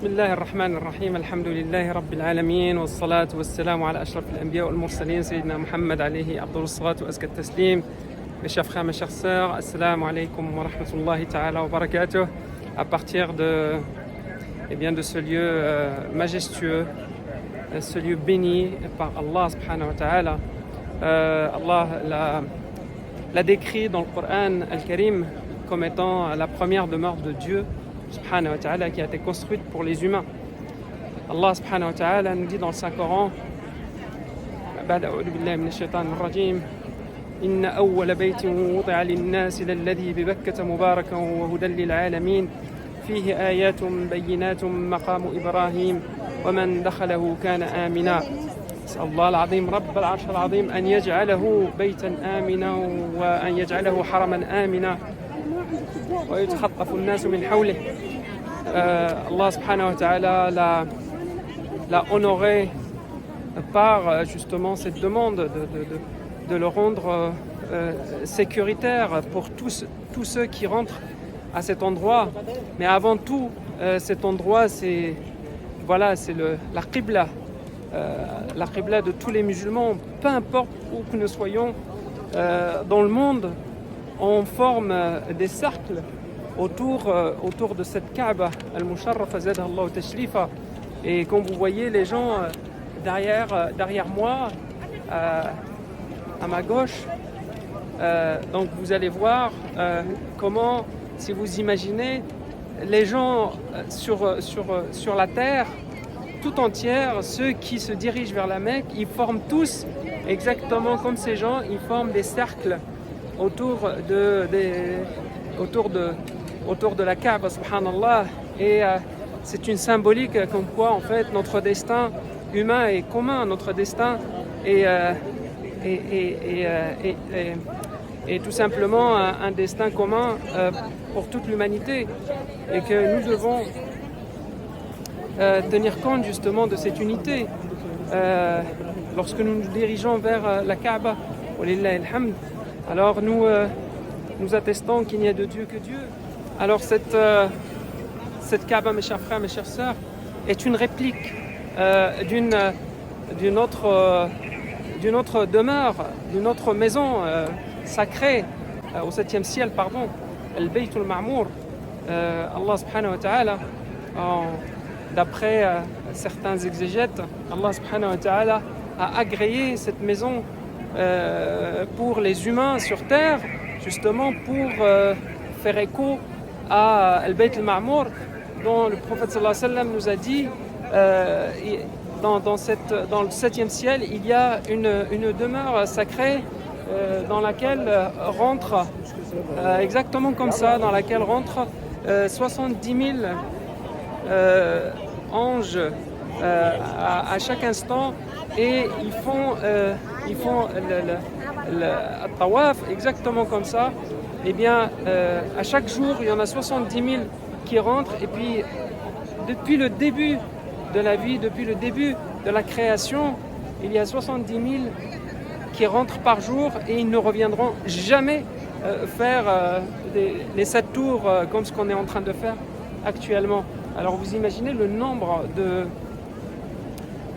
بسم الله الرحمن الرحيم الحمد لله رب العالمين والصلاة والسلام على أشرف الأنبياء والمرسلين سيدنا محمد عليه أفضل الصلاة وأزكى التسليم. Mes chers frères, mes chères sœurs, assalamu alaikum wa rahmatullahi ta'ala wa barakatuh. À partir de ce lieu majestueux, ce lieu béni par Allah subhanahu wa ta'ala, Allah l'a décrit dans le Coran al-Karim comme étant la première demeure de Dieu subhanahu wa ta'ala qui a été construite pour les humains. Allah subhanahu wa ta'ala nous dit dans le Saint-Coran بعد أعوذ بالله من الشيطان الرجيم إن أول بيت وضع للناس للذي ببكة مباركا وهدى للعالمين فيه آيات بينات مقام إبراهيم ومن دخله كان آمنا. أسأل الله العظيم رب العرش العظيم أن يجعله بيتا آمنا وأن يجعله حرما آمنا ويتخطف الناس من حوله. Allah subhanahu wa ta'ala l'a honoré par justement cette demande de le rendre sécuritaire pour tous ceux qui rentrent à cet endroit. Mais avant tout, cet endroit, c'est la qibla, la qibla de tous les musulmans, peu importe où que nous soyons dans le monde. On forme des cercles autour de cette Kaaba al-Musharrafa zadaha Allahu tashrifa. Et comme vous voyez les gens derrière moi, à ma gauche, donc vous allez voir comment, si vous imaginez, les gens sur la terre tout entière, ceux qui se dirigent vers la Mecque, ils forment tous exactement comme ces gens, ils forment des cercles autour de la Kaaba, subhanallah. Et c'est une symbolique comme quoi en fait notre destin humain est commun, notre destin est tout simplement un destin commun pour toute l'humanité, et que nous devons tenir compte justement de cette unité lorsque nous nous dirigeons vers la Kaaba. Walillahi alhamd. Alors nous attestons qu'il n'y a de Dieu que Dieu. Alors cette Kaaba, mes chers frères, mes chères sœurs, est une réplique d'une autre demeure, d'une autre maison sacrée au 7e ciel, Al-Bayt al-Ma'mour. Allah subhanahu wa ta'ala, d'après certains exégètes, Allah subhanahu wa ta'ala a agréé cette maison pour les humains sur terre, justement pour faire écho à Al-Bayt al-Ma'mour, dont le prophète sallallahu alayhi wa sallam nous a dit dans le 7e ciel, il y a une demeure sacrée dans laquelle rentrent, exactement comme ça, dans laquelle rentrent 70 000 anges à chaque instant, et ils font le tawaf exactement comme ça. Eh bien, à chaque jour, il y en a 70 000 qui rentrent, et puis depuis le début de la vie, depuis le début de la création, il y a 70 000 qui rentrent par jour, et ils ne reviendront jamais faire les 7 tours comme ce qu'on est en train de faire actuellement. Alors vous imaginez le nombre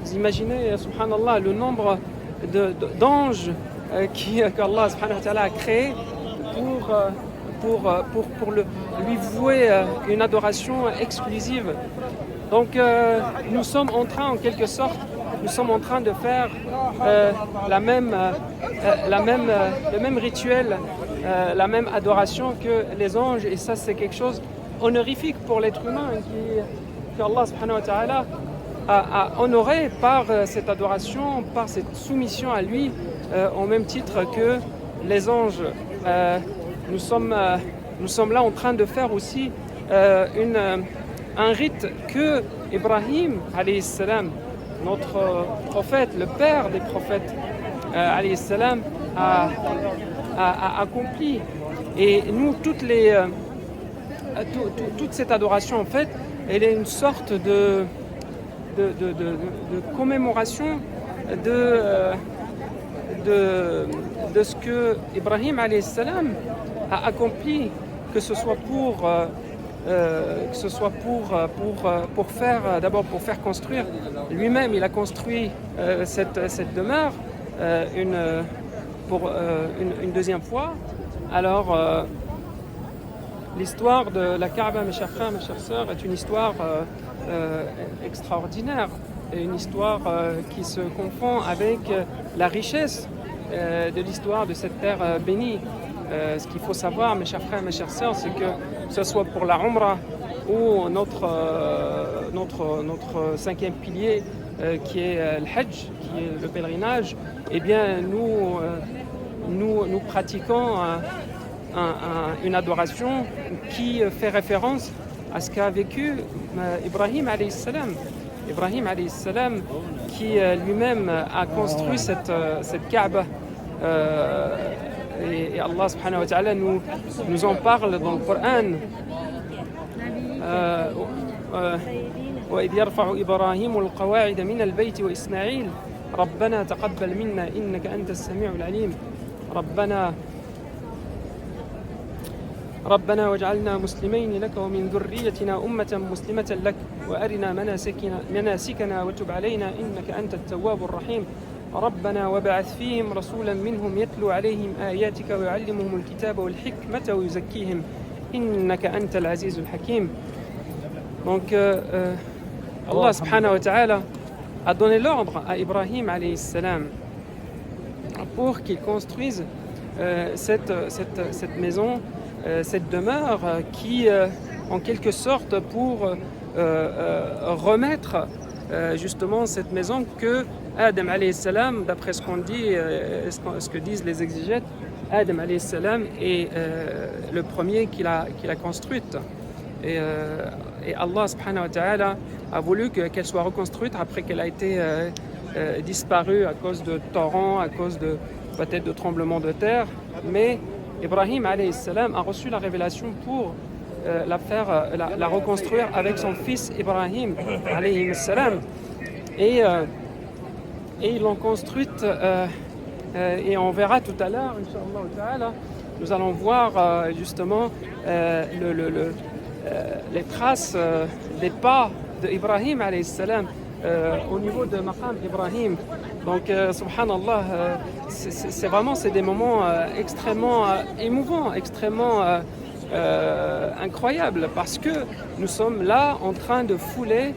subhanallah, le nombre d'anges qu'Allah subhanahu wa ta'ala a créé pour lui vouer une adoration exclusive. Donc nous sommes en train, en quelque sorte, de faire le même rituel, la même adoration que les anges, et ça c'est quelque chose honorifique pour l'être humain qu'Allah subhanahu wa ta'ala a honoré par cette adoration, par cette soumission à lui, au même titre que les anges. Nous sommes là en train de faire aussi un rite que Ibrahim alayhi salam, notre prophète, le père des prophètes alayhi salam, a accompli. Et nous, toute cette adoration en fait, elle est une sorte de commémoration de ce que Ibrahim alayhi salam a accompli, que ce soit pour que ce soit pour faire, d'abord pour faire construire. Lui-même, il a construit cette demeure pour une deuxième fois. Alors, l'histoire de la Kaaba, mes chers frères, mes chères sœurs, est une histoire extraordinaire, et une histoire qui se confond avec la richesse de l'histoire de cette terre bénie. Ce qu'il faut savoir, mes chers frères, mes chères sœurs, c'est que ce soit pour la Umrah ou notre cinquième pilier qui est le Hajj, qui est le pèlerinage, eh bien nous pratiquons une adoration qui fait référence à ce qu'a vécu Ibrahim alayhi salam. Ibrahim alayhi salam qui lui-même a construit cette Kaaba. Et Allah subhanahu wa ta'ala nous en parle dans le Coran. وإذ يرفع إبراهيم القواعد من البيت وإسماعيل ربنا تقبل منا إنك أنت السميع العليم ربنا واجعلنا مسلمين لك ومن ذريتنا أمة مسلمة لك وأرنا مناسكنا وتب علينا إنك أنت التواب الرحيم ربنا وابعث فيهم رسولا منهم يتلو عليهم آياتك ويعلمهم الكتاب والحكمة ويزكيهم إنك أنت العزيز الحكيم. Donc Allah subhanahu wa ta'ala a donné l'ordre à Ibrahim alayhi salam pour qu'il construise cette maison, cette demeure qui en quelque sorte pour remettre justement cette maison que Adam alayhi salam, d'après ce qu'on dit, ce que disent les exégètes, Adam alayhi salam est le premier qui l'a construite. Et Allah subhanahu wa ta'ala a voulu qu'elle soit reconstruite après qu'elle a été disparue à cause de torrents, à cause de peut-être de tremblements de terre. Mais Ibrahim alayhi salam a reçu la révélation pour la reconstruire avec son fils Ibrahim alayhi salam. Et ils l'ont construite et on verra tout à l'heure, Inch'Allah ta'ala, nous allons voir justement les traces des pas d'Ibrahim alayhi salam au niveau de Maqam Ibrahim. Donc subhanallah, c'est des moments extrêmement émouvants, extrêmement incroyables, parce que nous sommes là en train de fouler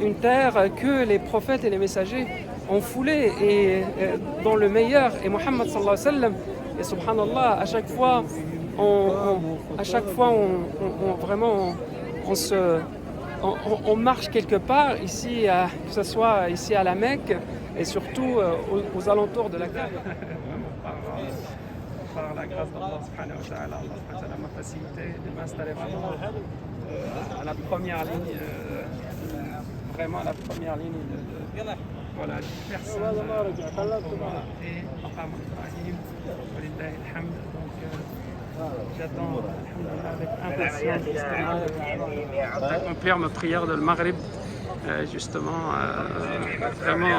une terre que les prophètes et les messagers ont foulée, et dans le meilleur, et Muhammad sallallahu alayhi wa sallam. Et subhanallah, à chaque fois on marche quelque part ici, que ce soit ici à la Mecque et surtout aux alentours de la Kaaba. Par la grâce d'Allah subhanahu wa ta'ala, Allah subhanahu wa ta'ala m'a facilité de m'installer vraiment à la première ligne, vraiment à la première ligne voilà, personne et Maqam Ibrahim, walillahi alhamd. Donc j'attends avec impatience d'accomplir ma prière de le Maghrib, justement vraiment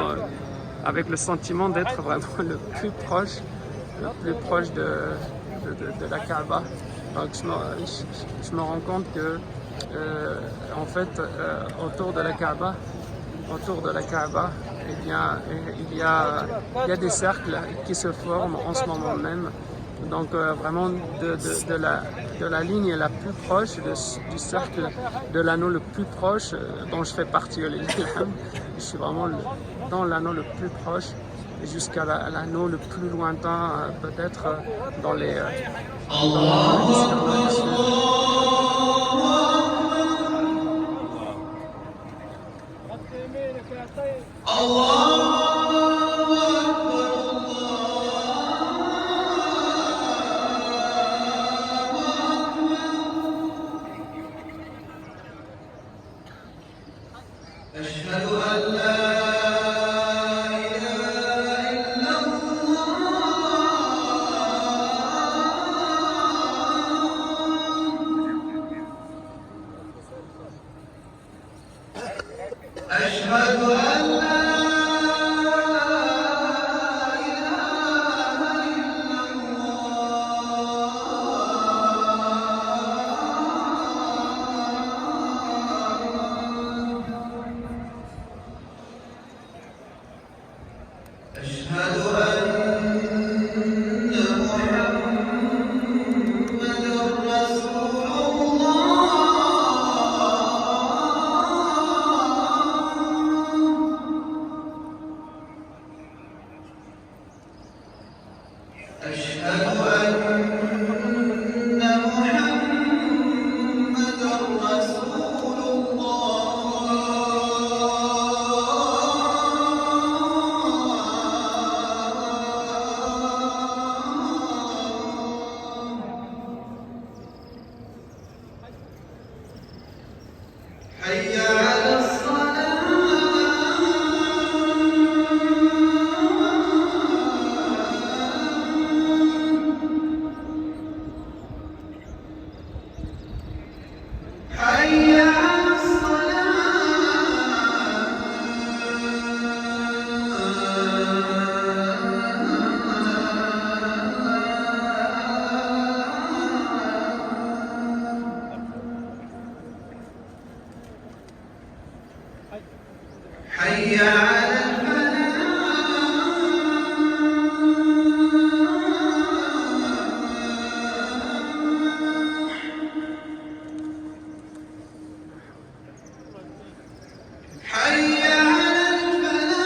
avec le sentiment d'être vraiment le plus proche de la Kaaba. Donc je me rends compte que en fait autour de la Kaaba, eh bien, il y a des cercles qui se forment en ce moment même. Donc vraiment de la ligne la plus proche, du cercle de l'anneau le plus proche dont je fais partie. Je suis vraiment dans l'anneau le plus proche, jusqu'à l'anneau le plus lointain, peut-être dans les حي على الصلاة حي على حي على حي على الفلاح